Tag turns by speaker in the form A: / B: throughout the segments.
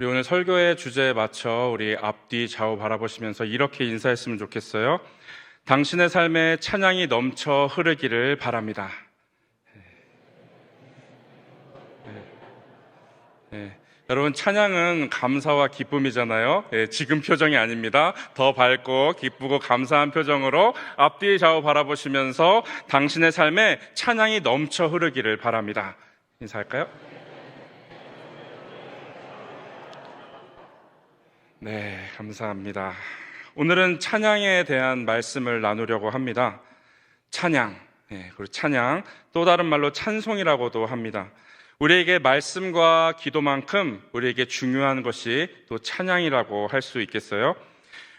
A: 우리 오늘 설교의 주제에 맞춰 우리 앞뒤 좌우 바라보시면서 이렇게 인사했으면 좋겠어요. 당신의 삶에 찬양이 넘쳐 흐르기를 바랍니다. 여러분, 찬양은 감사와 기쁨이잖아요. 지금 표정이 아닙니다. 더 밝고 기쁘고 감사한 표정으로 앞뒤 좌우 바라보시면서 당신의 삶에 찬양이 넘쳐 흐르기를 바랍니다. 인사할까요? 네, 감사합니다. 오늘은 찬양에 대한 말씀을 나누려고 합니다. 찬양, 그리고 찬양, 또 다른 말로 찬송이라고도 합니다. 우리에게 말씀과 기도만큼 우리에게 중요한 것이 또 찬양이라고 할 수 있겠어요?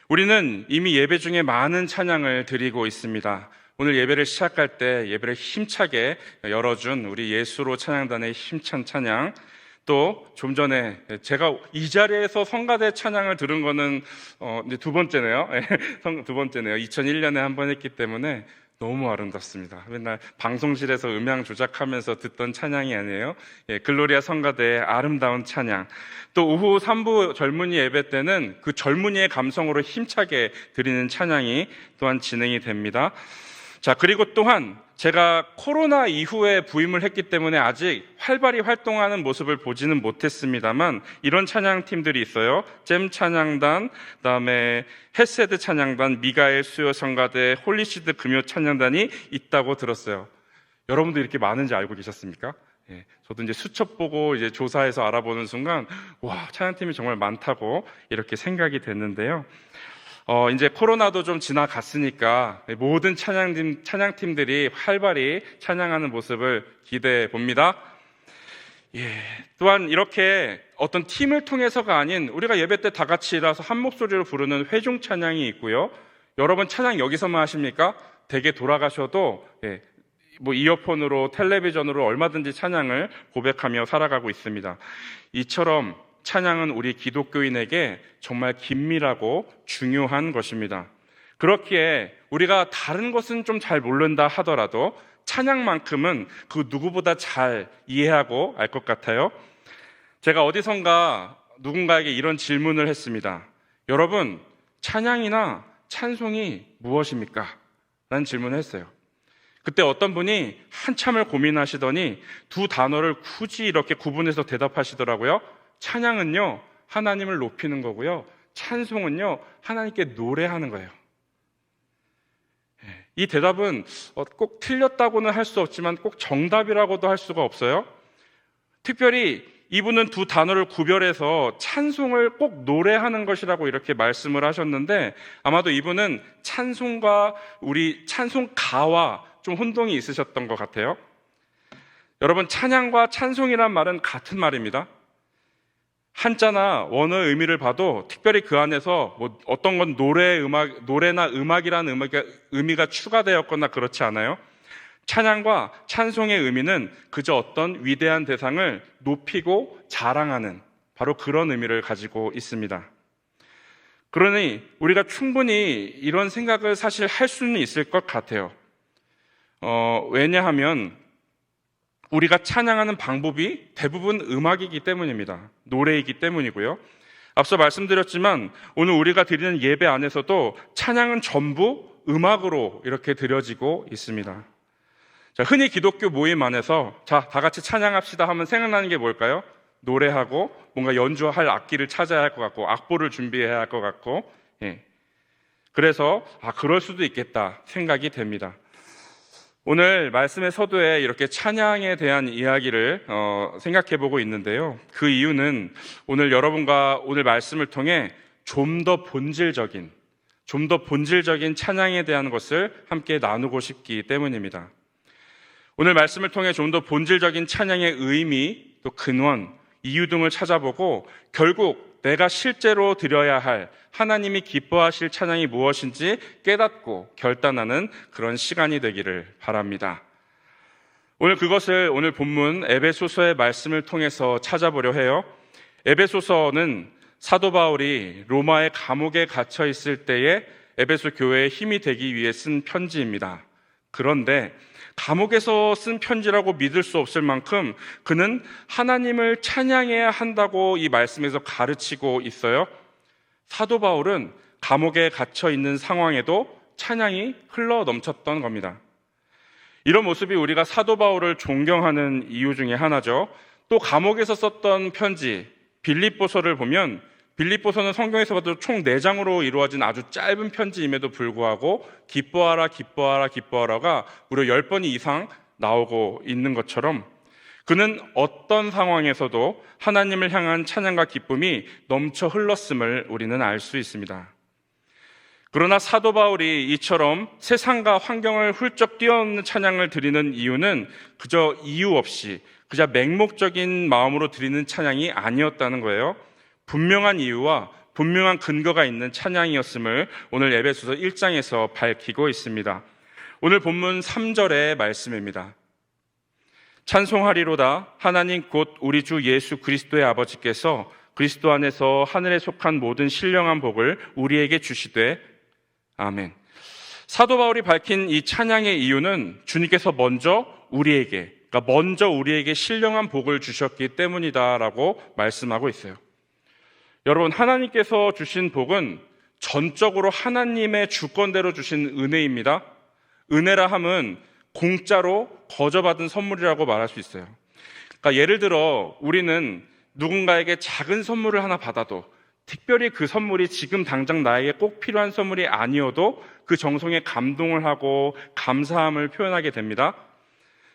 A: 우리는 이미 예배 중에 많은 찬양을 드리고 있습니다. 오늘 예배를 시작할 때 예배를 힘차게 열어준 우리 예수로 찬양단의 힘찬 찬양, 또 좀 전에 제가 이 자리에서 성가대 찬양을 들은 거는 이제 두 번째네요. 2001년에 한 번 했기 때문에 너무 아름답습니다. 맨날 방송실에서 음향 조작하면서 듣던 찬양이 아니에요. 글로리아 성가대의 아름다운 찬양. 또 오후 3부 젊은이 예배 때는 그 젊은이의 감성으로 힘차게 드리는 찬양이 또한 진행이 됩니다. 자, 그리고 또한 제가 코로나 이후에 부임을 했기 때문에 아직 활발히 활동하는 모습을 보지는 못했습니다만 이런 찬양팀들이 있어요. 잼 찬양단, 그다음에 헤세드 찬양단, 미가엘 수요 성가대, 홀리시드 금요 찬양단이 있다고 들었어요. 여러분도 이렇게 많은지 알고 계셨습니까? 저도 이제 수첩 보고 이제 조사해서 알아보는 순간 와, 찬양팀이 정말 많다고 이렇게 생각이 됐는데요. 이제 코로나도 좀 지나갔으니까 모든 찬양팀들이 활발히 찬양하는 모습을 기대해 봅니다. 또한 이렇게 어떤 팀을 통해서가 아닌 우리가 예배 때 다 같이 일어서 한 목소리로 부르는 회중 찬양이 있고요. 여러분 찬양 여기서만 하십니까? 댁에 돌아가셔도 뭐 이어폰으로 텔레비전으로 얼마든지 찬양을 고백하며 살아가고 있습니다. 이처럼 찬양은 우리 기독교인에게 정말 긴밀하고 중요한 것입니다. 그렇기에 우리가 다른 것은 좀 잘 모른다 하더라도 찬양만큼은 그 누구보다 잘 이해하고 알 것 같아요. 제가 어디선가 누군가에게 이런 질문을 했습니다. 여러분, 찬양이나 찬송이 무엇입니까? 라는 질문을 했어요. 그때 어떤 분이 한참을 고민하시더니 두 단어를 굳이 이렇게 구분해서 대답하시더라고요. 찬양은요, 하나님을 높이는 거고요. 찬송은요, 하나님께 노래하는 거예요. 이 대답은 꼭 틀렸다고는 할 수 없지만 꼭 정답이라고도 할 수가 없어요. 특별히 이분은 두 단어를 구별해서 찬송을 꼭 노래하는 것이라고 이렇게 말씀을 하셨는데 아마도 이분은 찬송과 우리 찬송가와 좀 혼동이 있으셨던 것 같아요. 여러분, 찬양과 찬송이란 말은 같은 말입니다. 한자나 원어의 의미를 봐도 특별히 그 안에서 뭐 어떤 건 노래나 음악이라는 의미가 추가되었거나 그렇지 않아요. 찬양과 찬송의 의미는 그저 어떤 위대한 대상을 높이고 자랑하는 바로 그런 의미를 가지고 있습니다. 그러니 우리가 충분히 이런 생각을 사실 할 수는 있을 것 같아요. 왜냐하면 우리가 찬양하는 방법이 대부분 음악이기 때문입니다. 노래이기 때문이고요. 앞서 말씀드렸지만 오늘 우리가 드리는 예배 안에서도 찬양은 전부 음악으로 이렇게 드려지고 있습니다. 자, 흔히 기독교 모임 안에서 다 같이 찬양합시다 하면 생각나는 게 뭘까요? 노래하고 뭔가 연주할 악기를 찾아야 할 것 같고 악보를 준비해야 할 것 같고 그래서 그럴 수도 있겠다 생각이 됩니다. 오늘 말씀의 서두에 이렇게 찬양에 대한 이야기를 생각해 보고 있는데요. 그 이유는 오늘 여러분과 오늘 말씀을 통해 좀 더 본질적인 찬양에 대한 것을 함께 나누고 싶기 때문입니다. 오늘 말씀을 통해 좀 더 본질적인 찬양의 의미, 또 근원, 이유 등을 찾아보고 결국 내가 실제로 드려야 할 하나님이 기뻐하실 찬양이 무엇인지 깨닫고 결단하는 그런 시간이 되기를 바랍니다. 오늘 그것을 오늘 본문 에베소서의 말씀을 통해서 찾아보려 해요. 에베소서는 사도 바울이 로마의 감옥에 갇혀 있을 때에 에베소 교회에 힘이 되기 위해 쓴 편지입니다. 그런데 감옥에서 쓴 편지라고 믿을 수 없을 만큼 그는 하나님을 찬양해야 한다고 이 말씀에서 가르치고 있어요. 사도 바울은 감옥에 갇혀 있는 상황에도 찬양이 흘러 넘쳤던 겁니다. 이런 모습이 우리가 사도 바울을 존경하는 이유 중에 하나죠. 또 감옥에서 썼던 편지 빌립보서를 보면, 빌립보서는 성경에서 봐도 총 4장으로 이루어진 아주 짧은 편지임에도 불구하고 기뻐하라 기뻐하라 기뻐하라가 무려 10번 이상 나오고 있는 것처럼 그는 어떤 상황에서도 하나님을 향한 찬양과 기쁨이 넘쳐 흘렀음을 우리는 알 수 있습니다. 그러나 사도 바울이 이처럼 세상과 환경을 훌쩍 뛰어넘는 찬양을 드리는 이유는 그저 이유 없이 그저 맹목적인 마음으로 드리는 찬양이 아니었다는 거예요. 분명한 이유와 분명한 근거가 있는 찬양이었음을 오늘 에베소서 1장에서 밝히고 있습니다. 오늘 본문 3절의 말씀입니다. 찬송하리로다 하나님 곧 우리 주 예수 그리스도의 아버지께서 그리스도 안에서 하늘에 속한 모든 신령한 복을 우리에게 주시되 아멘. 사도 바울이 밝힌 이 찬양의 이유는 주님께서 먼저 우리에게 신령한 복을 주셨기 때문이다라고 말씀하고 있어요. 여러분, 하나님께서 주신 복은 전적으로 하나님의 주권대로 주신 은혜입니다. 은혜라 함은 공짜로 거저받은 선물이라고 말할 수 있어요. 그러니까 예를 들어 우리는 누군가에게 작은 선물을 하나 받아도 특별히 그 선물이 지금 당장 나에게 꼭 필요한 선물이 아니어도 그 정성에 감동을 하고 감사함을 표현하게 됩니다.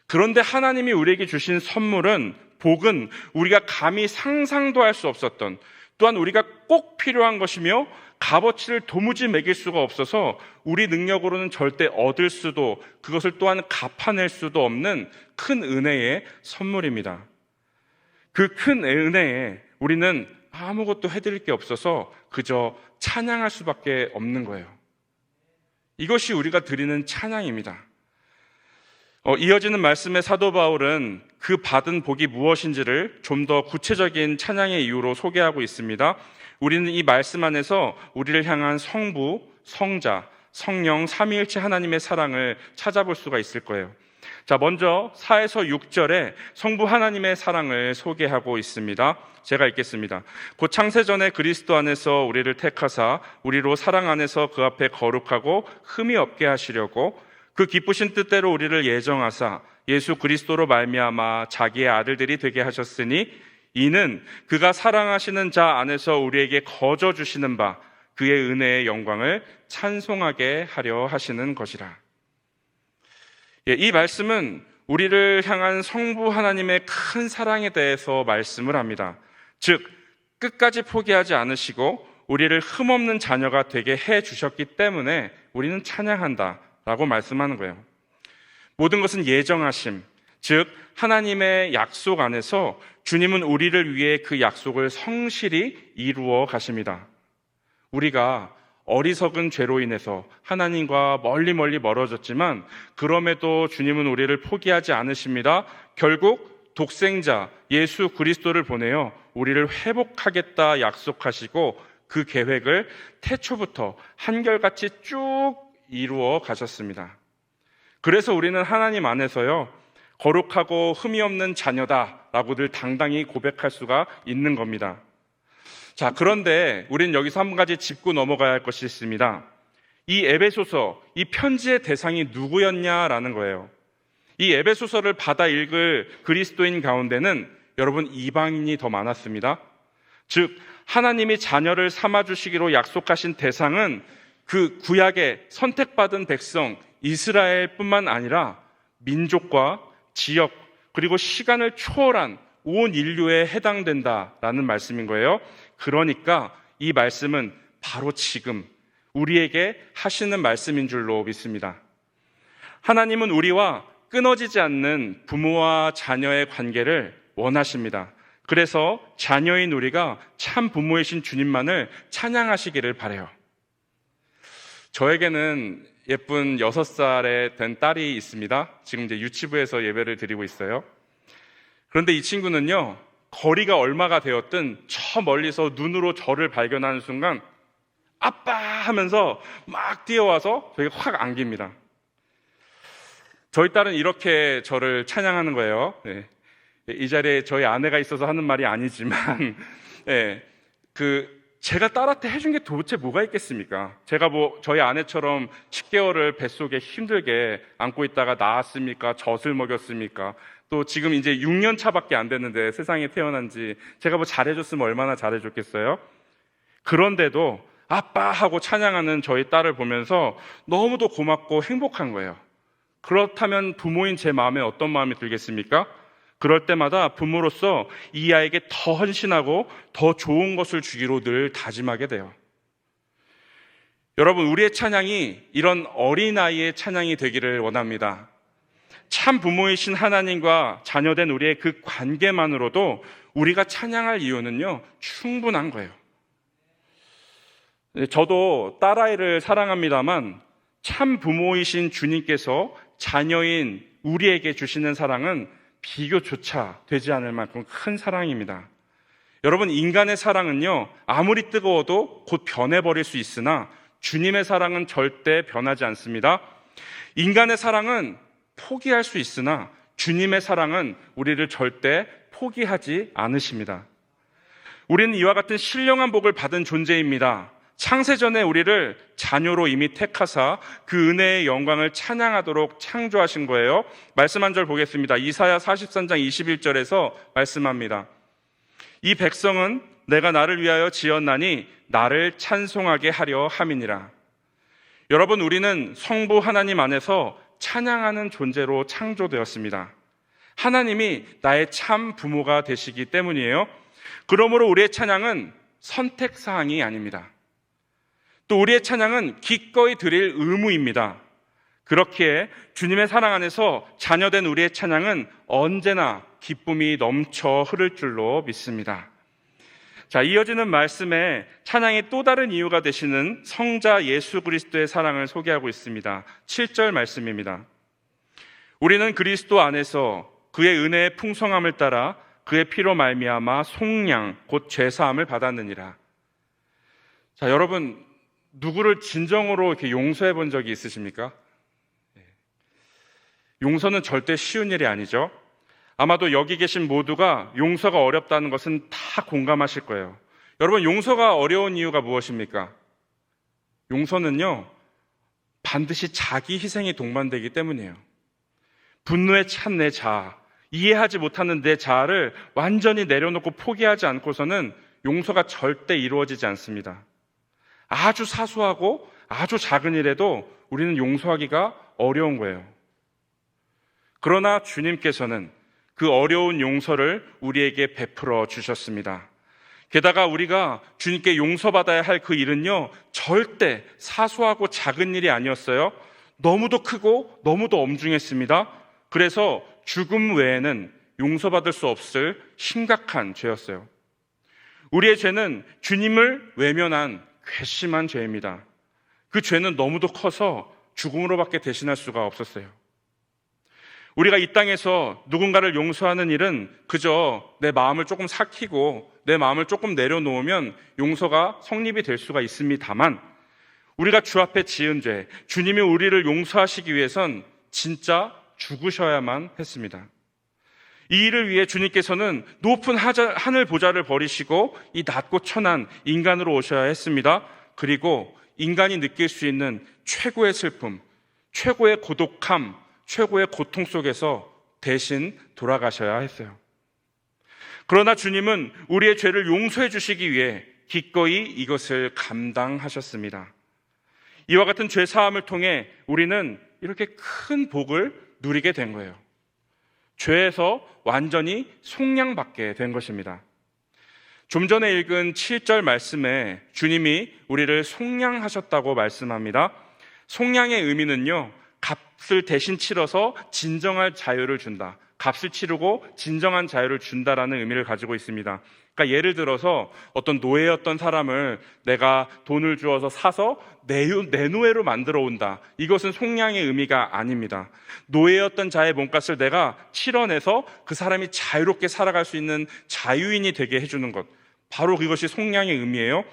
A: 그런데 하나님이 우리에게 주신 선물은, 복은 우리가 감히 상상도 할 수 없었던, 또한 우리가 꼭 필요한 것이며 값어치를 도무지 매길 수가 없어서 우리 능력으로는 절대 얻을 수도, 그것을 또한 갚아낼 수도 없는 큰 은혜의 선물입니다. 그 큰 은혜에 우리는 아무것도 해드릴 게 없어서 그저 찬양할 수밖에 없는 거예요. 이것이 우리가 드리는 찬양입니다. 이어지는 말씀의 사도 바울은 그 받은 복이 무엇인지를 좀 더 구체적인 찬양의 이유로 소개하고 있습니다. 우리는 이 말씀 안에서 우리를 향한 성부, 성자, 성령, 삼위일체 하나님의 사랑을 찾아볼 수가 있을 거예요. 자, 먼저 4에서 6절에 성부 하나님의 사랑을 소개하고 있습니다. 제가 읽겠습니다. 곧 창세전에 그리스도 안에서 우리를 택하사 우리로 사랑 안에서 그 앞에 거룩하고 흠이 없게 하시려고 그 기쁘신 뜻대로 우리를 예정하사 예수 그리스도로 말미암아 자기의 아들들이 되게 하셨으니 이는 그가 사랑하시는 자 안에서 우리에게 거저 주시는 바 그의 은혜의 영광을 찬송하게 하려 하시는 것이라. 이 말씀은 우리를 향한 성부 하나님의 큰 사랑에 대해서 말씀을 합니다. 즉, 끝까지 포기하지 않으시고 우리를 흠없는 자녀가 되게 해 주셨기 때문에 우리는 찬양한다 라고 말씀하는 거예요. 모든 것은 예정하심, 즉 하나님의 약속 안에서 주님은 우리를 위해 그 약속을 성실히 이루어 가십니다. 우리가 어리석은 죄로 인해서 하나님과 멀리 멀어졌지만 그럼에도 주님은 우리를 포기하지 않으십니다. 결국 독생자 예수 그리스도를 보내어 우리를 회복하겠다 약속하시고 그 계획을 태초부터 한결같이 쭉 이루어 가셨습니다. 그래서 우리는 하나님 안에서요, 거룩하고 흠이 없는 자녀다라고 늘 당당히 고백할 수가 있는 겁니다. 자, 그런데 우리는 여기서 한 가지 짚고 넘어가야 할 것이 있습니다. 이 에베소서, 이 편지의 대상이 누구였냐라는 거예요. 이 에베소서를 받아 읽을 그리스도인 가운데는 여러분 이방인이 더 많았습니다. 즉 하나님이 자녀를 삼아주시기로 약속하신 대상은 그 구약의 선택받은 백성 이스라엘뿐만 아니라 민족과 지역 그리고 시간을 초월한 온 인류에 해당된다라는 말씀인 거예요. 그러니까 이 말씀은 바로 지금 우리에게 하시는 말씀인 줄로 믿습니다. 하나님은 우리와 끊어지지 않는 부모와 자녀의 관계를 원하십니다. 그래서 자녀인 우리가 참 부모이신 주님만을 찬양하시기를 바라요. 저에게는 예쁜 6살에 된 딸이 있습니다. 지금 이제 유치부에서 예배를 드리고 있어요. 그런데 이 친구는요, 거리가 얼마가 되었든 저 멀리서 눈으로 저를 발견하는 순간 아빠 하면서 막 뛰어와서 저에게 확 안깁니다. 저희 딸은 이렇게 저를 찬양하는 거예요. 네. 이 자리에 저희 아내가 있어서 하는 말이 아니지만 네. 제가 딸한테 해준 게 도대체 뭐가 있겠습니까? 제가 저희 아내처럼 10개월을 뱃속에 힘들게 안고 있다가 낳았습니까? 젖을 먹였습니까? 또 지금 이제 6년 차밖에 안 됐는데 세상에 태어난 지 제가 잘해줬으면 얼마나 잘해줬겠어요? 그런데도 아빠 하고 찬양하는 저희 딸을 보면서 너무도 고맙고 행복한 거예요. 그렇다면 부모인 제 마음에 어떤 마음이 들겠습니까? 그럴 때마다 부모로서 이 아이에게 더 헌신하고 더 좋은 것을 주기로 늘 다짐하게 돼요. 여러분, 우리의 찬양이 이런 어린아이의 찬양이 되기를 원합니다. 참 부모이신 하나님과 자녀된 우리의 그 관계만으로도 우리가 찬양할 이유는요, 충분한 거예요. 저도 딸아이를 사랑합니다만 참 부모이신 주님께서 자녀인 우리에게 주시는 사랑은 비교조차 되지 않을 만큼 큰 사랑입니다. 여러분, 인간의 사랑은요, 아무리 뜨거워도 곧 변해버릴 수 있으나 주님의 사랑은 절대 변하지 않습니다. 인간의 사랑은 포기할 수 있으나 주님의 사랑은 우리를 절대 포기하지 않으십니다. 우리는 이와 같은 신령한 복을 받은 존재입니다. 창세전에 우리를 자녀로 이미 택하사 그 은혜의 영광을 찬양하도록 창조하신 거예요. 말씀 한 절 보겠습니다. 이사야 43장 21절에서 말씀합니다. 이 백성은 내가 나를 위하여 지었나니 나를 찬송하게 하려 함이니라. 여러분, 우리는 성부 하나님 안에서 찬양하는 존재로 창조되었습니다. 하나님이 나의 참 부모가 되시기 때문이에요. 그러므로 우리의 찬양은 선택사항이 아닙니다. 또 우리의 찬양은 기꺼이 드릴 의무입니다. 그렇기에 주님의 사랑 안에서 자녀된 우리의 찬양은 언제나 기쁨이 넘쳐 흐를 줄로 믿습니다. 자, 이어지는 말씀에 찬양의 또 다른 이유가 되시는 성자 예수 그리스도의 사랑을 소개하고 있습니다. 7절 말씀입니다. 우리는 그리스도 안에서 그의 은혜의 풍성함을 따라 그의 피로 말미암아 속량 곧 죄사함을 받았느니라. 자, 여러분, 누구를 진정으로 이렇게 용서해 본 적이 있으십니까? 용서는 절대 쉬운 일이 아니죠. 아마도 여기 계신 모두가 용서가 어렵다는 것은 다 공감하실 거예요. 여러분, 용서가 어려운 이유가 무엇입니까? 용서는요, 반드시 자기 희생이 동반되기 때문이에요. 분노에 찬 내 자아, 이해하지 못하는 내 자아를 완전히 내려놓고 포기하지 않고서는 용서가 절대 이루어지지 않습니다. 아주 사소하고 아주 작은 일에도 우리는 용서하기가 어려운 거예요. 그러나 주님께서는 그 어려운 용서를 우리에게 베풀어 주셨습니다. 게다가 우리가 주님께 용서받아야 할 그 일은요, 절대 사소하고 작은 일이 아니었어요. 너무도 크고 너무도 엄중했습니다. 그래서 죽음 외에는 용서받을 수 없을 심각한 죄였어요. 우리의 죄는 주님을 외면한 괘씸한 죄입니다. 그 죄는 너무도 커서 죽음으로밖에 대신할 수가 없었어요. 우리가 이 땅에서 누군가를 용서하는 일은 그저 내 마음을 조금 삭히고 내 마음을 조금 내려놓으면 용서가 성립이 될 수가 있습니다만, 우리가 주 앞에 지은 죄, 주님이 우리를 용서하시기 위해선 진짜 죽으셔야만 했습니다. 이 일을 위해 주님께서는 높은 하늘 보좌를 버리시고 이 낮고 천한 인간으로 오셔야 했습니다. 그리고 인간이 느낄 수 있는 최고의 슬픔, 최고의 고독함, 최고의 고통 속에서 대신 돌아가셔야 했어요. 그러나 주님은 우리의 죄를 용서해 주시기 위해 기꺼이 이것을 감당하셨습니다. 이와 같은 죄 사함을 통해 우리는 이렇게 큰 복을 누리게 된 거예요. 죄에서 완전히 속량받게 된 것입니다. 좀 전에 읽은 7절 말씀에 주님이 우리를 속량하셨다고 말씀합니다. 속량의 의미는요, 값을 대신 치러서 진정한 자유를 준다. 값을 치르고 진정한 자유를 준다라는 의미를 가지고 있습니다. 그러니까 예를 들어서 어떤 노예였던 사람을 내가 돈을 주어서 사서 내 노예로 만들어 온다. 이것은 속량의 의미가 아닙니다. 노예였던 자의 몸값을 내가 치러내서 그 사람이 자유롭게 살아갈 수 있는 자유인이 되게 해주는 것, 바로 그것이 속량의 의미예요.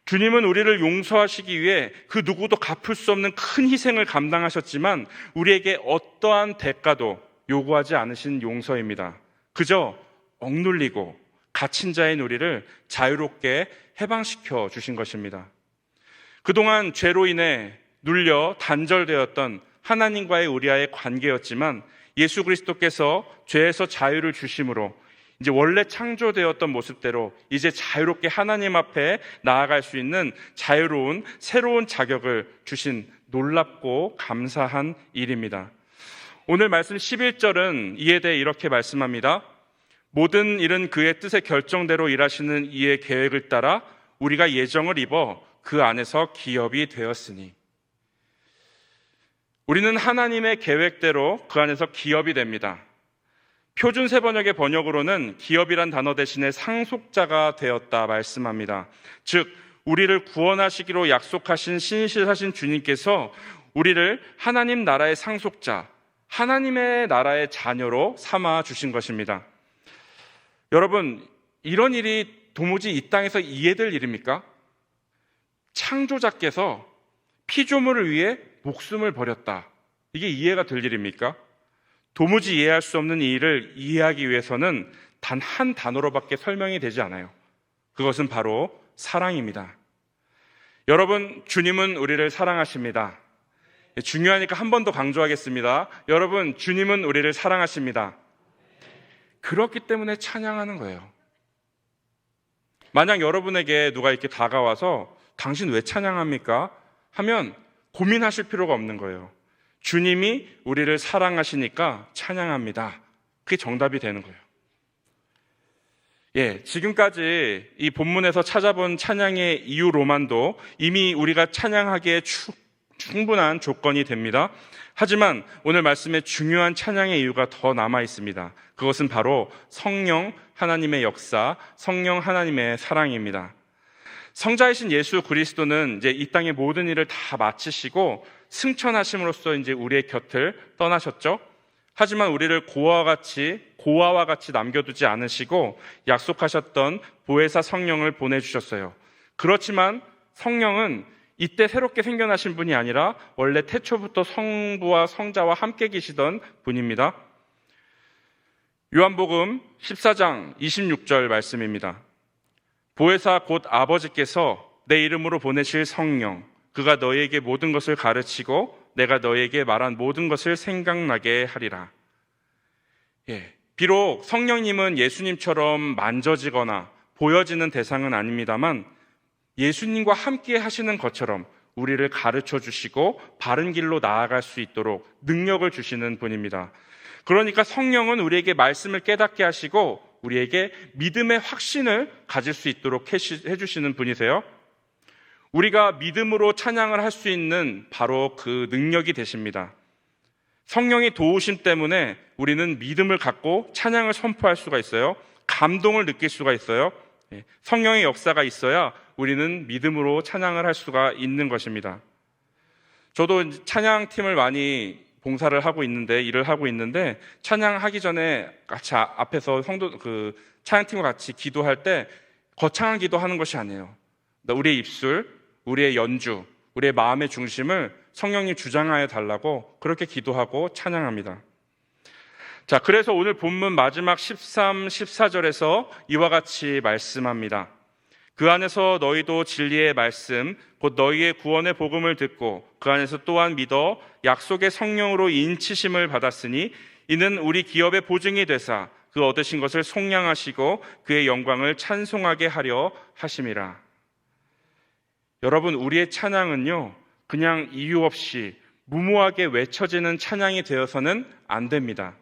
A: 주님은 우리를 용서하시기 위해 그 누구도 갚을 수 없는 큰 희생을 감당하셨지만 우리에게 어떠한 대가도 요구하지 않으신 용서입니다. 그저 억눌리고 갇힌 자인 우리를 자유롭게 해방시켜 주신 것입니다. 그동안 죄로 인해 눌려 단절되었던 하나님과의 우리와의 관계였지만 예수 그리스도께서 죄에서 자유를 주심으로 이제 원래 창조되었던 모습대로 이제 자유롭게 하나님 앞에 나아갈 수 있는 자유로운 새로운 자격을 주신 놀랍고 감사한 일입니다. 오늘 말씀 11절은 이에 대해 이렇게 말씀합니다. 모든 일은 그의 뜻의 결정대로 일하시는 이의 계획을 따라 우리가 예정을 입어 그 안에서 기업이 되었으니. 우리는 하나님의 계획대로 그 안에서 기업이 됩니다. 표준 세번역의 번역으로는 기업이란 단어 대신에 상속자가 되었다 말씀합니다. 즉 우리를 구원하시기로 약속하신 신실하신 주님께서 우리를 하나님 나라의 상속자, 하나님의 나라의 자녀로 삼아 주신 것입니다. 여러분, 이런 일이 도무지 이 땅에서 이해될 일입니까? 창조자께서 피조물을 위해 목숨을 버렸다. 이게 이해가 될 일입니까? 도무지 이해할 수 없는 이 일을 이해하기 위해서는 단 한 단어로밖에 설명이 되지 않아요. 그것은 바로 사랑입니다. 여러분, 주님은 우리를 사랑하십니다. 중요하니까 한 번 더 강조하겠습니다. 여러분, 주님은 우리를 사랑하십니다. 그렇기 때문에 찬양하는 거예요. 만약 여러분에게 누가 이렇게 다가와서 당신 왜 찬양합니까? 하면 고민하실 필요가 없는 거예요. 주님이 우리를 사랑하시니까 찬양합니다. 그게 정답이 되는 거예요. 지금까지 이 본문에서 찾아본 찬양의 이유로만도 이미 우리가 찬양하기에 충분한 조건이 됩니다. 하지만 오늘 말씀에 중요한 찬양의 이유가 더 남아 있습니다. 그것은 바로 성령 하나님의 역사, 성령 하나님의 사랑입니다. 성자이신 예수 그리스도는 이제 이 땅의 모든 일을 다 마치시고 승천하심으로써 이제 우리의 곁을 떠나셨죠. 하지만 우리를 고아와 같이 남겨두지 않으시고 약속하셨던 보혜사 성령을 보내주셨어요. 그렇지만 성령은 이때 새롭게 생겨나신 분이 아니라 원래 태초부터 성부와 성자와 함께 계시던 분입니다. 요한복음 14장 26절 말씀입니다. 보혜사 곧 아버지께서 내 이름으로 보내실 성령, 그가 너희에게 모든 것을 가르치고 내가 너희에게 말한 모든 것을 생각나게 하리라. 비록 성령님은 예수님처럼 만져지거나 보여지는 대상은 아닙니다만 예수님과 함께 하시는 것처럼 우리를 가르쳐 주시고 바른 길로 나아갈 수 있도록 능력을 주시는 분입니다. 그러니까 성령은 우리에게 말씀을 깨닫게 하시고 우리에게 믿음의 확신을 가질 수 있도록 해주시는 분이세요. 우리가 믿음으로 찬양을 할 수 있는 바로 그 능력이 되십니다. 성령의 도우심 때문에 우리는 믿음을 갖고 찬양을 선포할 수가 있어요. 감동을 느낄 수가 있어요. 성령의 역사가 있어야 우리는 믿음으로 찬양을 할 수가 있는 것입니다. 저도 찬양팀을 많이 봉사를 하고 있는데, 일을 하고 있는데, 찬양하기 전에 같이 앞에서 찬양팀과 같이 기도할 때 거창한 기도하는 것이 아니에요. 우리의 입술, 우리의 연주, 우리의 마음의 중심을 성령님 주장하여 달라고 그렇게 기도하고 찬양합니다. 자, 그래서 오늘 본문 마지막 13, 14절에서 이와 같이 말씀합니다. 그 안에서 너희도 진리의 말씀, 곧 너희의 구원의 복음을 듣고 그 안에서 또한 믿어 약속의 성령으로 인치심을 받았으니 이는 우리 기업의 보증이 되사 그 얻으신 것을 속량하시고 그의 영광을 찬송하게 하려 하심이라. 여러분, 우리의 찬양은요, 그냥 이유 없이 무모하게 외쳐지는 찬양이 되어서는 안 됩니다.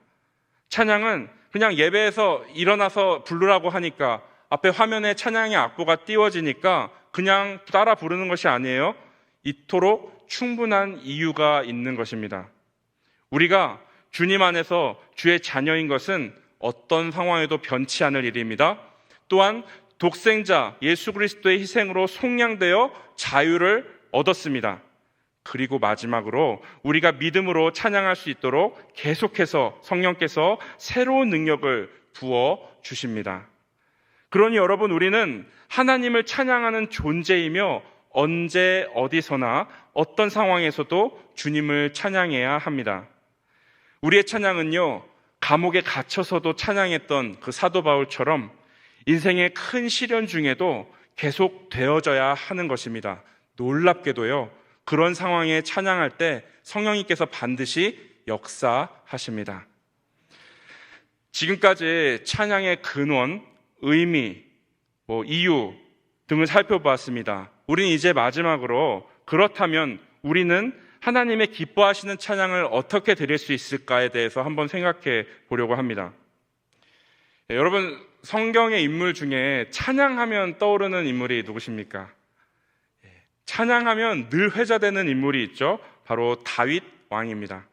A: 찬양은 그냥 예배에서 일어나서 부르라고 하니까 앞에 화면에 찬양의 악보가 띄워지니까 그냥 따라 부르는 것이 아니에요. 이토록 충분한 이유가 있는 것입니다. 우리가 주님 안에서 주의 자녀인 것은 어떤 상황에도 변치 않을 일입니다. 또한 독생자 예수 그리스도의 희생으로 속량되어 자유를 얻었습니다. 그리고 마지막으로 우리가 믿음으로 찬양할 수 있도록 계속해서 성령께서 새로운 능력을 부어 주십니다. 그러니 여러분, 우리는 하나님을 찬양하는 존재이며 언제 어디서나 어떤 상황에서도 주님을 찬양해야 합니다. 우리의 찬양은요, 감옥에 갇혀서도 찬양했던 그 사도 바울처럼 인생의 큰 시련 중에도 계속 되어져야 하는 것입니다. 놀랍게도요, 그런 상황에 찬양할 때 성령님께서 반드시 역사하십니다. 지금까지 찬양의 근원, 의미, 이유 등을 살펴보았습니다. 우리는 이제 마지막으로 그렇다면 우리는 하나님의 기뻐하시는 찬양을 어떻게 드릴 수 있을까에 대해서 한번 생각해 보려고 합니다. 여러분, 성경의 인물 중에 찬양하면 떠오르는 인물이 누구십니까? 찬양하면 늘 회자되는 인물이 있죠. 바로 다윗 왕입니다.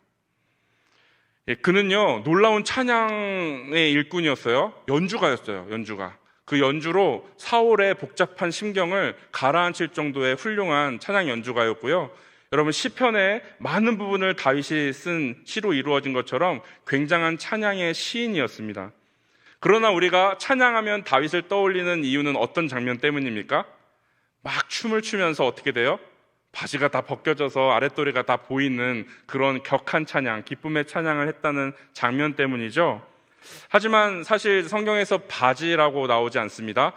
A: 그는요, 놀라운 찬양의 일꾼이었어요. 연주가였어요. 연주가. 그 연주로 사울의 복잡한 심경을 가라앉힐 정도의 훌륭한 찬양 연주가였고요. 여러분, 시편의 많은 부분을 다윗이 쓴 시로 이루어진 것처럼 굉장한 찬양의 시인이었습니다. 그러나 우리가 찬양하면 다윗을 떠올리는 이유는 어떤 장면 때문입니까? 막 춤을 추면서 어떻게 돼요? 바지가 다 벗겨져서 아랫도리가 다 보이는 그런 격한 찬양, 기쁨의 찬양을 했다는 장면 때문이죠. 하지만 사실 성경에서 바지라고 나오지 않습니다.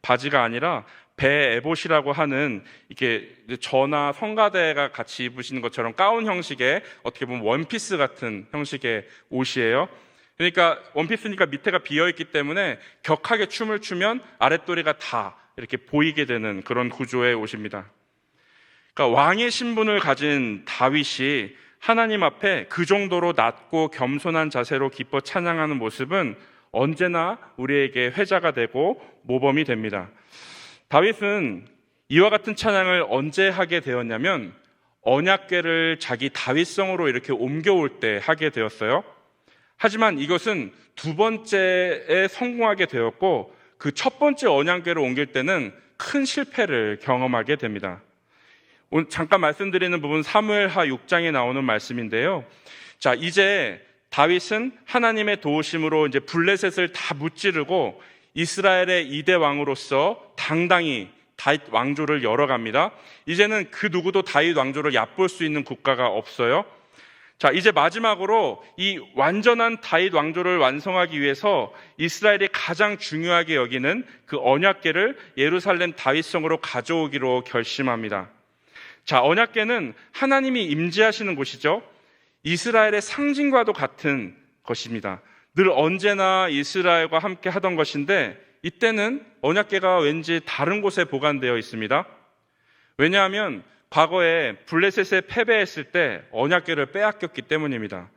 A: 바지가 아니라 베에봇이라고 하는 이렇게 저나 성가대가 같이 입으시는 것처럼 가운 형식의, 어떻게 보면 원피스 같은 형식의 옷이에요. 그러니까 원피스니까 밑에가 비어있기 때문에 격하게 춤을 추면 아랫도리가 다 이렇게 보이게 되는 그런 구조의 옷입니다. 그러니까 왕의 신분을 가진 다윗이 하나님 앞에 그 정도로 낮고 겸손한 자세로 기뻐 찬양하는 모습은 언제나 우리에게 회자가 되고 모범이 됩니다. 다윗은 이와 같은 찬양을 언제 하게 되었냐면 언약궤를 자기 다윗성으로 이렇게 옮겨올 때 하게 되었어요. 하지만 이것은 두 번째에 성공하게 되었고, 그 첫 번째 언약궤를 옮길 때는 큰 실패를 경험하게 됩니다. 오늘 잠깐 말씀드리는 부분 사무엘하 6장에 나오는 말씀인데요. 자, 이제 다윗은 하나님의 도우심으로 이제 블레셋을 다 무찌르고 이스라엘의 2대 왕으로서 당당히 다윗 왕조를 열어갑니다. 이제는 그 누구도 다윗 왕조를 얕볼 수 있는 국가가 없어요. 자, 이제 마지막으로 이 완전한 다윗 왕조를 완성하기 위해서 이스라엘이 가장 중요하게 여기는 그 언약궤를 예루살렘 다윗성으로 가져오기로 결심합니다. 자, 언약궤는 하나님이 임재하시는 곳이죠. 이스라엘의 상징과도 같은 것입니다. 늘 언제나 이스라엘과 함께 하던 것인데 이때는 언약궤가 왠지 다른 곳에 보관되어 있습니다. 왜냐하면 과거에 블레셋에 패배했을 때 언약궤를 빼앗겼기 때문입니다.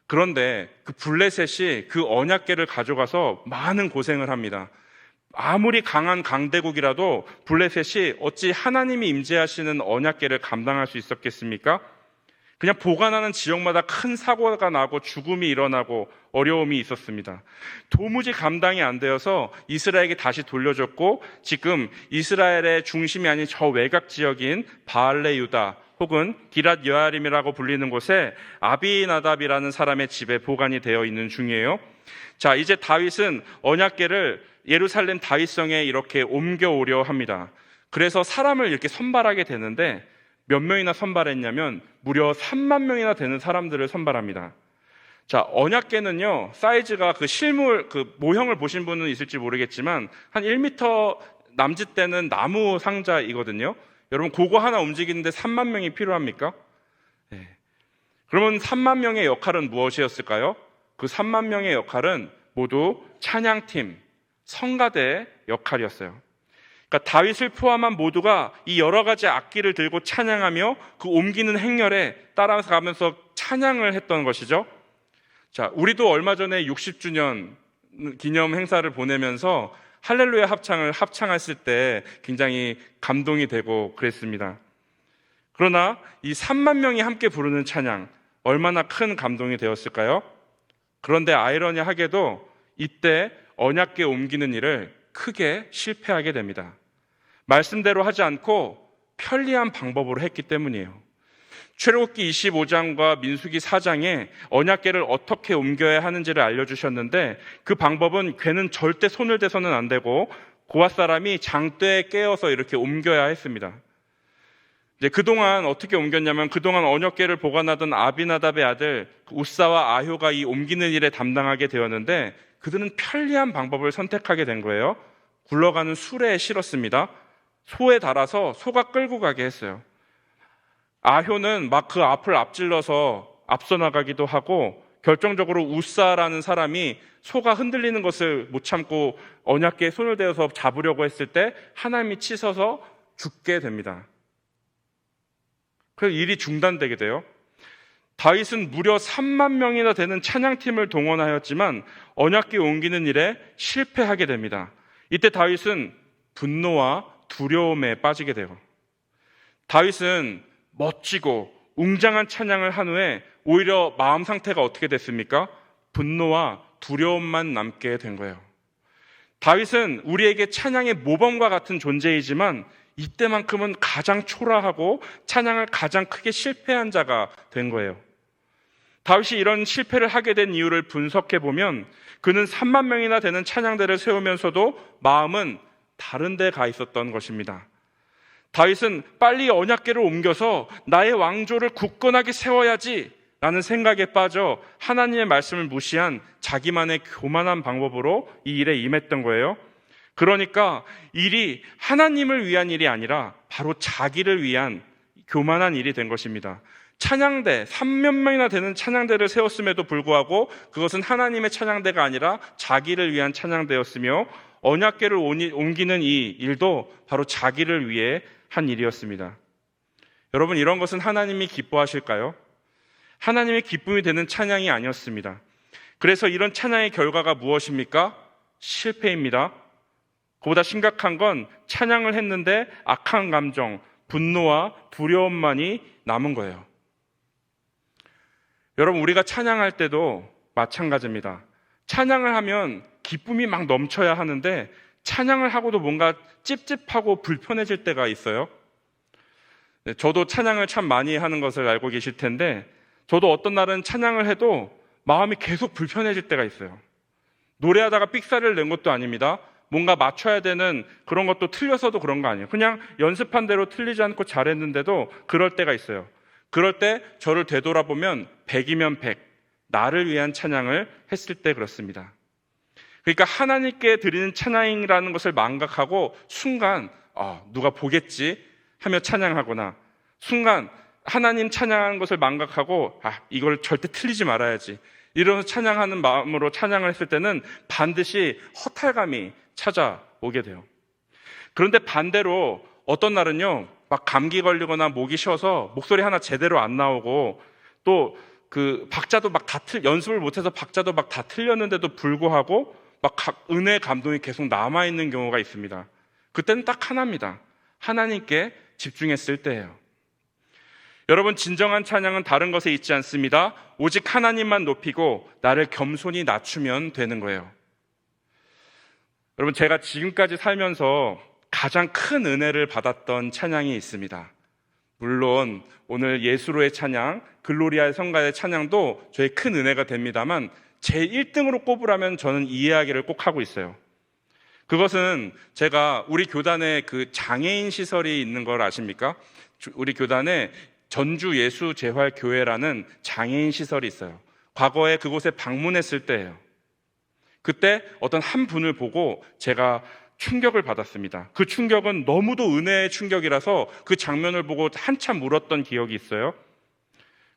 A: 그런데 그 블레셋이 그 언약궤를 가져가서 많은 고생을 합니다. 아무리 강한 강대국이라도 블레셋이 어찌 하나님이 임재하시는 언약궤를 감당할 수 있었겠습니까? 그냥 보관하는 지역마다 큰 사고가 나고 죽음이 일어나고 어려움이 있었습니다. 도무지 감당이 안 되어서 이스라엘에게 다시 돌려줬고, 지금 이스라엘의 중심이 아닌 저 외곽 지역인 바알레 유다 혹은 기랏 여아림이라고 불리는 곳에 아비나답이라는 사람의 집에 보관이 되어 있는 중이에요. 자, 이제 다윗은 언약궤를 예루살렘 다윗성에 이렇게 옮겨오려 합니다. 그래서 사람을 이렇게 선발하게 되는데 몇 명이나 선발했냐면 무려 3만 명이나 되는 사람들을 선발합니다. 자, 언약궤는요, 사이즈가 그 실물, 그 모형을 보신 분은 있을지 모르겠지만 한 1m 남짓되는 나무 상자이거든요. 여러분, 그거 하나 움직이는데 3만 명이 필요합니까? 네. 그러면 3만 명의 역할은 무엇이었을까요? 그 3만 명의 역할은 모두 찬양팀, 성가대 역할이었어요. 그러니까 다윗을 포함한 모두가 이 여러 가지 악기를 들고 찬양하며 그 옮기는 행렬에 따라가면서 찬양을 했던 것이죠. 자, 우리도 얼마 전에 60주년 기념 행사를 보내면서 할렐루야 합창했을 때 굉장히 감동이 되고 그랬습니다. 그러나 이 3만 명이 함께 부르는 찬양, 얼마나 큰 감동이 되었을까요? 그런데 아이러니하게도 이때 언약궤 옮기는 일을 크게 실패하게 됩니다. 말씀대로 하지 않고 편리한 방법으로 했기 때문이에요. 출애굽기 25장과 민수기 4장에 언약궤를 어떻게 옮겨야 하는지를 알려주셨는데, 그 방법은 궤는 절대 손을 대서는 안 되고 고앗 사람이 장대에 깨어서 이렇게 옮겨야 했습니다. 이제 그동안 어떻게 옮겼냐면, 그동안 언약궤를 보관하던 아비나답의 아들 우사와 아효가 이 옮기는 일에 담당하게 되었는데, 그들은 편리한 방법을 선택하게 된 거예요. 굴러가는 수레에 실었습니다. 소에 달아서 소가 끌고 가게 했어요. 아효는 막 그 앞을 앞질러서 앞서 나가기도 하고, 결정적으로 우사라는 사람이 소가 흔들리는 것을 못 참고 언약궤에 손을 대어서 잡으려고 했을 때 하나님이 치셔서 죽게 됩니다. 그래서 일이 중단되게 돼요. 다윗은 무려 3만 명이나 되는 찬양팀을 동원하였지만 언약궤 옮기는 일에 실패하게 됩니다. 이때 다윗은 분노와 두려움에 빠지게 돼요. 다윗은 멋지고 웅장한 찬양을 한 후에 오히려 마음 상태가 어떻게 됐습니까? 분노와 두려움만 남게 된 거예요. 다윗은 우리에게 찬양의 모범과 같은 존재이지만 이때만큼은 가장 초라하고 찬양을 가장 크게 실패한 자가 된 거예요. 다윗이 이런 실패를 하게 된 이유를 분석해 보면, 그는 3만 명이나 되는 찬양대를 세우면서도 마음은 다른 데 가 있었던 것입니다. 다윗은 빨리 언약궤를 옮겨서 나의 왕조를 굳건하게 세워야지 라는 생각에 빠져 하나님의 말씀을 무시한 자기만의 교만한 방법으로 이 일에 임했던 거예요. 그러니까 일이 하나님을 위한 일이 아니라 바로 자기를 위한 교만한 일이 된 것입니다. 찬양대, 3만 명이나 되는 찬양대를 세웠음에도 불구하고 그것은 하나님의 찬양대가 아니라 자기를 위한 찬양대였으며, 언약궤를 옮기는 이 일도 바로 자기를 위해 한 일이었습니다. 여러분, 이런 것은 하나님이 기뻐하실까요? 하나님의 기쁨이 되는 찬양이 아니었습니다. 그래서 이런 찬양의 결과가 무엇입니까? 실패입니다. 그보다 심각한 건 찬양을 했는데 악한 감정, 분노와 두려움만이 남은 거예요. 여러분, 우리가 찬양할 때도 마찬가지입니다. 찬양을 하면 기쁨이 막 넘쳐야 하는데 찬양을 하고도 뭔가 찝찝하고 불편해질 때가 있어요. 저도 찬양을 참 많이 하는 것을 알고 계실 텐데, 저도 어떤 날은 찬양을 해도 마음이 계속 불편해질 때가 있어요. 노래하다가 삑사리를 낸 것도 아닙니다. 뭔가 맞춰야 되는 그런 것도 틀려서도 그런 거 아니에요. 그냥 연습한 대로 틀리지 않고 잘했는데도 그럴 때가 있어요. 그럴 때 저를 되돌아보면 100이면 100, 나를 위한 찬양을 했을 때 그렇습니다. 그러니까 하나님께 드리는 찬양이라는 것을 망각하고 순간 누가 보겠지 하며 찬양하거나, 순간 하나님 찬양하는 것을 망각하고 이걸 절대 틀리지 말아야지 이러면서 찬양하는 마음으로 찬양을 했을 때는 반드시 허탈감이 찾아오게 돼요. 그런데 반대로 어떤 날은요, 막 감기 걸리거나 목이 쉬어서 목소리 하나 제대로 안 나오고, 또 그 박자도 막 다 연습을 못해서 박자도 막 다 틀렸는데도 불구하고 막 은혜의 감동이 계속 남아있는 경우가 있습니다. 그때는 딱 하나입니다. 하나님께 집중했을 때예요. 여러분, 진정한 찬양은 다른 것에 있지 않습니다. 오직 하나님만 높이고 나를 겸손히 낮추면 되는 거예요. 여러분, 제가 지금까지 살면서 가장 큰 은혜를 받았던 찬양이 있습니다. 물론 오늘 예수로의 찬양, 글로리아의 성가의 찬양도 저의 큰 은혜가 됩니다만, 제 1등으로 꼽으라면 저는 이 이야기를 꼭 하고 있어요. 그것은 제가 우리 교단에 그 장애인 시설이 있는 걸 아십니까? 우리 교단에 전주 예수재활교회라는 장애인 시설이 있어요. 과거에 그곳에 방문했을 때예요. 그때 어떤 한 분을 보고 제가 충격을 받았습니다. 그 충격은 너무도 은혜의 충격이라서 그 장면을 보고 한참 울었던 기억이 있어요.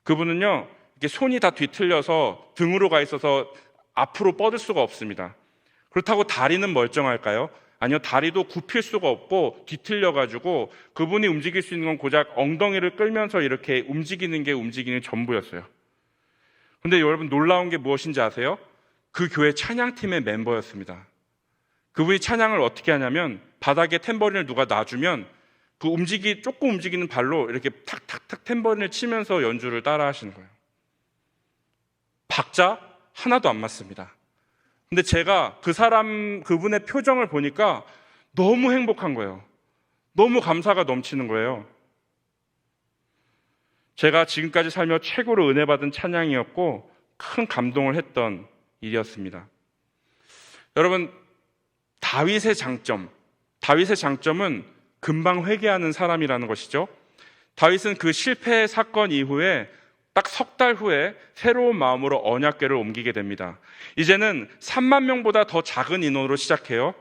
A: 그분은요, 이게 손이 다 뒤틀려서 등으로 가 있어서 앞으로 뻗을 수가 없습니다. 그렇다고 다리는 멀쩡할까요? 아니요, 다리도 굽힐 수가 없고 뒤틀려가지고 그분이 움직일 수 있는 건 고작 엉덩이를 끌면서 이렇게 움직이는 게 움직이는 전부였어요. 근데 여러분, 놀라운 게 무엇인지 아세요? 그 교회 찬양팀의 멤버였습니다. 그분이 찬양을 어떻게 하냐면, 바닥에 탬버린을 누가 놔주면 그 조금 움직이는 발로 이렇게 탁탁탁 탬버린을 치면서 연주를 따라 하시는 거예요. 박자 하나도 안 맞습니다. 근데 제가 그분의 표정을 보니까 너무 행복한 거예요. 너무 감사가 넘치는 거예요. 제가 지금까지 살며 최고로 은혜 받은 찬양이었고 큰 감동을 했던 일이었습니다. 여러분, 다윗의 장점은 금방 회개하는 사람이라는 것이죠. 다윗은 그 실패 사건 이후에 딱 석 달 후에 새로운 마음으로 언약궤를 옮기게 됩니다. 이제는 3만 명보다 더 작은 인원으로 시작해요.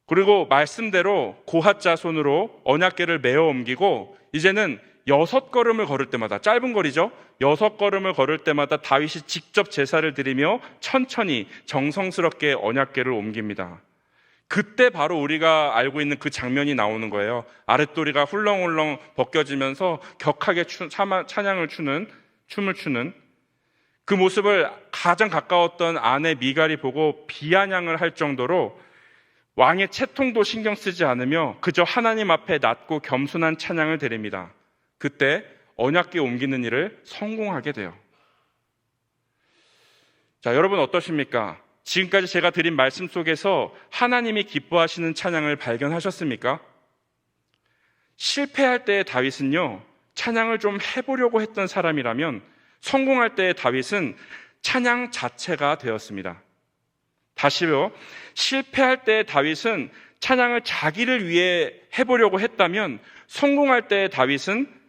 A: 그리고 말씀대로 고핫 자손으로 언약궤를 메어 옮기고 이제는 6걸음을 걸을 때마다, 짧은 거리죠, 6걸음을 걸을 때마다 다윗이 직접 제사를 드리며 천천히 정성스럽게 언약궤를 옮깁니다. 그때 바로 우리가 알고 있는 그 장면이 나오는 거예요. 아랫도리가 훌렁훌렁 벗겨지면서 격하게 춤을 추는 그 모습을 가장 가까웠던 아내 미갈이 보고 비아냥을 할 정도로 왕의 채통도 신경 쓰지 않으며 그저 하나님 앞에 낮고 겸손한 찬양을 드립니다. 그때 언약궤 옮기는 일을 성공하게 돼요. 자, 여러분 어떠십니까? 지금까지 제가 드린 말씀 속에서 하나님이 기뻐하시는 찬양을 발견하셨습니까? 실패할 때의 다윗은요, 찬양을 좀 해보려고 했던 사람이라면 성공할 때의 다윗은 찬양 자체가 되었습니다. 다시요, 실패할 때의 다윗은 찬양을 자기를 위해 해보려고 했다면 성공할 때의 다윗은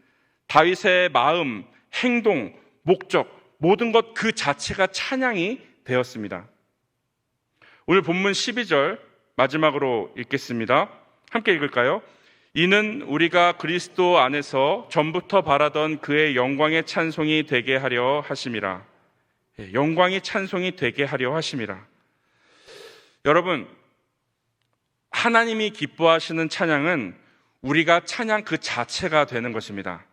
A: 다윗의 마음, 행동, 목적, 모든 것 그 자체가 찬양이 되었습니다. 오늘 본문 12절 마지막으로 읽겠습니다. 함께 읽을까요? 이는 우리가 그리스도 안에서 전부터 바라던 그의 영광의 찬송이 되게 하려 하심이라. 영광이 찬송이 되게 하려 하심이라. 여러분, 하나님이 기뻐하시는 찬양은 우리가 찬양 그 자체가 되는 것입니다.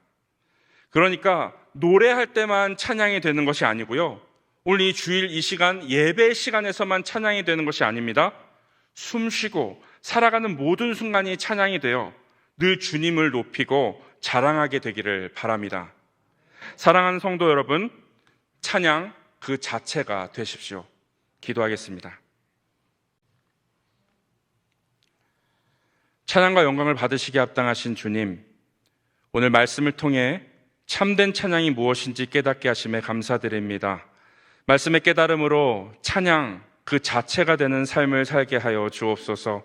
A: 그러니까 노래할 때만 찬양이 되는 것이 아니고요, 오늘 이 주일 이 시간 예배 시간에서만 찬양이 되는 것이 아닙니다. 숨 쉬고 살아가는 모든 순간이 찬양이 되어 늘 주님을 높이고 자랑하게 되기를 바랍니다. 사랑하는 성도 여러분, 찬양 그 자체가 되십시오. 기도하겠습니다. 찬양과 영광을 받으시기에 합당하신 주님, 오늘 말씀을 통해 참된 찬양이 무엇인지 깨닫게 하심에 감사드립니다. 말씀의 깨달음으로 찬양 그 자체가 되는 삶을 살게 하여 주옵소서.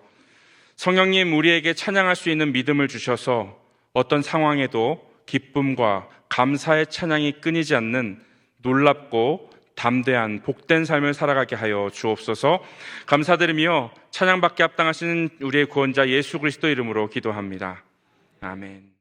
A: 성령님, 우리에게 찬양할 수 있는 믿음을 주셔서 어떤 상황에도 기쁨과 감사의 찬양이 끊이지 않는 놀랍고 담대한 복된 삶을 살아가게 하여 주옵소서. 감사드리며 찬양받게 합당하신 우리의 구원자 예수 그리스도 이름으로 기도합니다. 아멘.